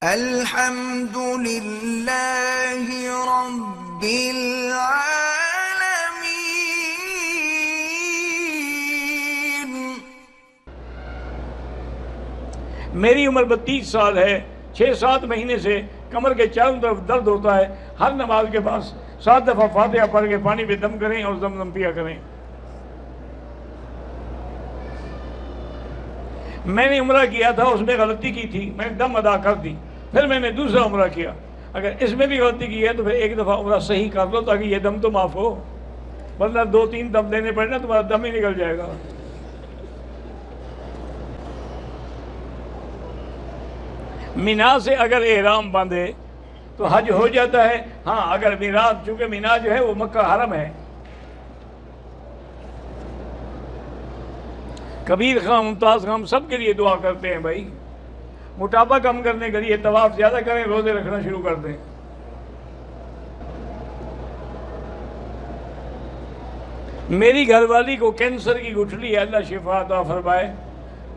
الحمد للہ رب العالمین۔ میری عمر 32 سال ہے، 6-7 مہینے سے کمر کے چاروں طرف درد ہوتا ہے۔ ہر نماز کے بعد 7 دفعہ فاتحہ پڑھ کے پانی پہ دم کریں اور زمزم پیا کریں۔ میں نے عمرہ کیا تھا، اس میں غلطی کی تھی، میں دم ادا کر دی، پھر میں نے دوسرا عمرہ کیا۔ اگر اس میں بھی غلطی کی ہے تو پھر ایک دفعہ عمرہ صحیح کر لو تاکہ یہ دم تو معاف ہو، ورنہ 2-3 دم دینے پڑے نا تمہارا دم ہی نکل جائے گا۔ مینا سے اگر احرام باندھے تو حج ہو جاتا ہے۔ ہاں، اگر مینا، چونکہ مینا جو ہے وہ مکہ حرم ہے۔ کبیر خان، ممتاز خان سب کے لیے دعا کرتے ہیں بھائی، موٹاپا کم کرنے کے لیے طواف زیادہ کریں، روزے رکھنا شروع کر دیں۔ میری گھر والی کو کینسر کی گٹھلی ہے، اللہ شفا عطا فرمائے۔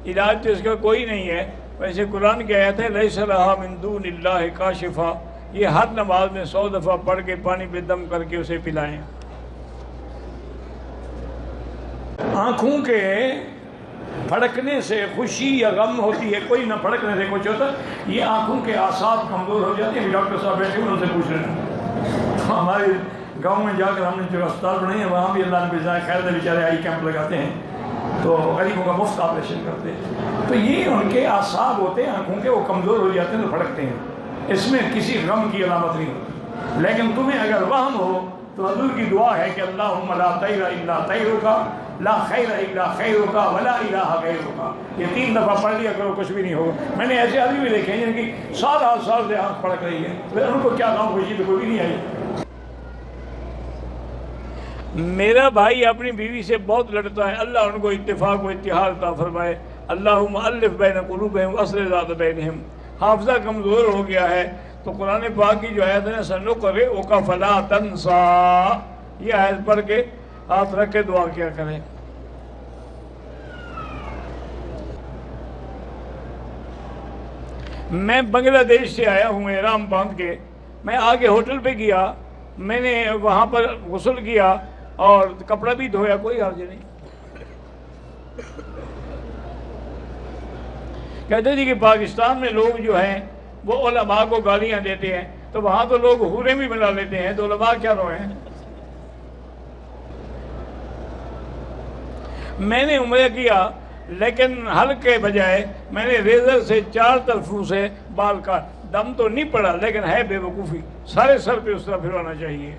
علاج تو اس کا کوئی نہیں ہے، ویسے قرآن کی آیت ہے لیس لہا من دون اللہ کاشفا، یہ ہر نماز میں 100 دفعہ پڑھ کے پانی پہ دم کر کے اسے پلائیں۔ آنکھوں کے پھڑکنے سے خوشی یا غم ہوتی ہے، کوئی نہ پھڑکنے سے کچھ ہوتا، یہ آنکھوں کے اعصاب کمزور ہو جاتے ہیں۔ ڈاکٹر صاحب بیٹھے ان سے پوچھ رہے ہیں، ہمارے گاؤں میں جا کر ہم نے جو اسپتال بنائے ہیں وہاں بھی اللہ نے جزائے خیر دے، بیچارے آئی کیمپ لگاتے ہیں تو غریبوں کا مفت آپریشن کرتے ہیں۔ تو یہ ان کے اعصاب ہوتے ہیں آنکھوں کے، وہ کمزور ہو جاتے ہیں تو پھڑکتے ہیں، اس میں کسی غم کی علامت نہیں ہوتی۔ لیکن تمہیں اگر وہم ہو تو حضور کی دعا ہے کہ اللہم لا طیر الا طیرک، لا خیر الا خیرک، ولا الہ غیرک، یہ 3 دفعہ پڑھ لیا کرو، کچھ بھی نہیں ہوگا۔ میں نے ایسے آدمی بھی دیکھے ہیں جن کی سال سے آنکھ پھڑک رہی ہے، پھر ان کو کیا غم خوشی تو کوئی نہیں آئی۔ میرا بھائی اپنی بیوی سے بہت لڑتا ہے، اللہ ان کو اتفاق و اتحاد عطا فرمائے۔ اللہم الف بین قلوبہم واصلح ذات بینہم۔ حافظہ کمزور ہو گیا ہے تو قرآن پاک کی جو آیت ہے نا سنقرئک فلا تنسا، یہ آیت پڑھ کے ہاتھ رکھ کے دعا کیا کریں۔ میں بنگلہ دیش سے آیا ہوں احرام باندھ کے، میں آگے ہوٹل پہ گیا، میں نے وہاں پر غسل کیا اور کپڑا بھی دھویا، کوئی حرج نہیں۔ کہتے تھے کہ پاکستان میں لوگ جو ہیں وہ علماء کو گالیاں دیتے ہیں، تو وہاں تو لوگ حوریں بھی بنا لیتے ہیں، تو علماء کیا روئیں۔ میں نے عمرہ کیا لیکن حلق کے بجائے میں نے ریزر سے 4 طرفوں سے بال کاٹ، دم تو نہیں پڑا لیکن ہے بے وقوفی، سارے سر پہ اس طرح پھروانا چاہیے۔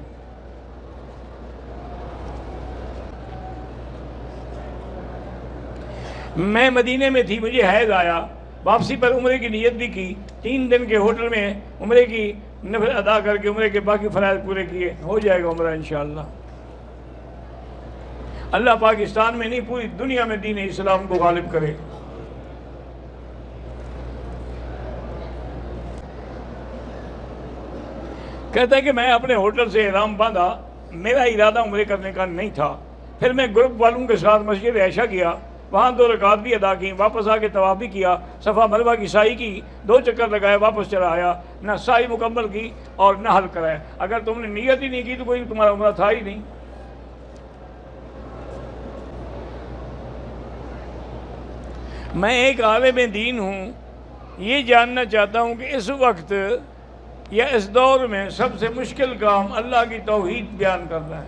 میں مدینے میں تھی، مجھے حیض آیا، واپسی پر عمرے کی نیت بھی کی، 3 دن کے ہوٹل میں عمرے کی نفل ادا کر کے عمرے کے باقی فرائض پورے کیے، ہو جائے گا عمرہ انشاءاللہ۔ اللہ پاکستان میں نہیں پوری دنیا میں دین اسلام کو غالب کرے۔ کہتا ہے کہ میں اپنے ہوٹل سے احرام باندھا، میرا ارادہ عمرے کرنے کا نہیں تھا، پھر میں گروپ والوں کے ساتھ مسجد عائشہ گیا، وہاں 2 رکعت بھی ادا کی، واپس آ کے طواف بھی کیا، صفا مروہ کی سعی کی، 2 چکر لگائے، واپس چلا آیا، نہ سعی مکمل کی اور نہ حل کرایا۔ اگر تم نے نیت ہی نہیں کی تو کوئی تمہارا عمرہ تھا ہی نہیں۔ میں ایک عالم دین ہوں، یہ جاننا چاہتا ہوں کہ اس وقت یا اس دور میں سب سے مشکل کام اللہ کی توحید بیان کرنا ہے۔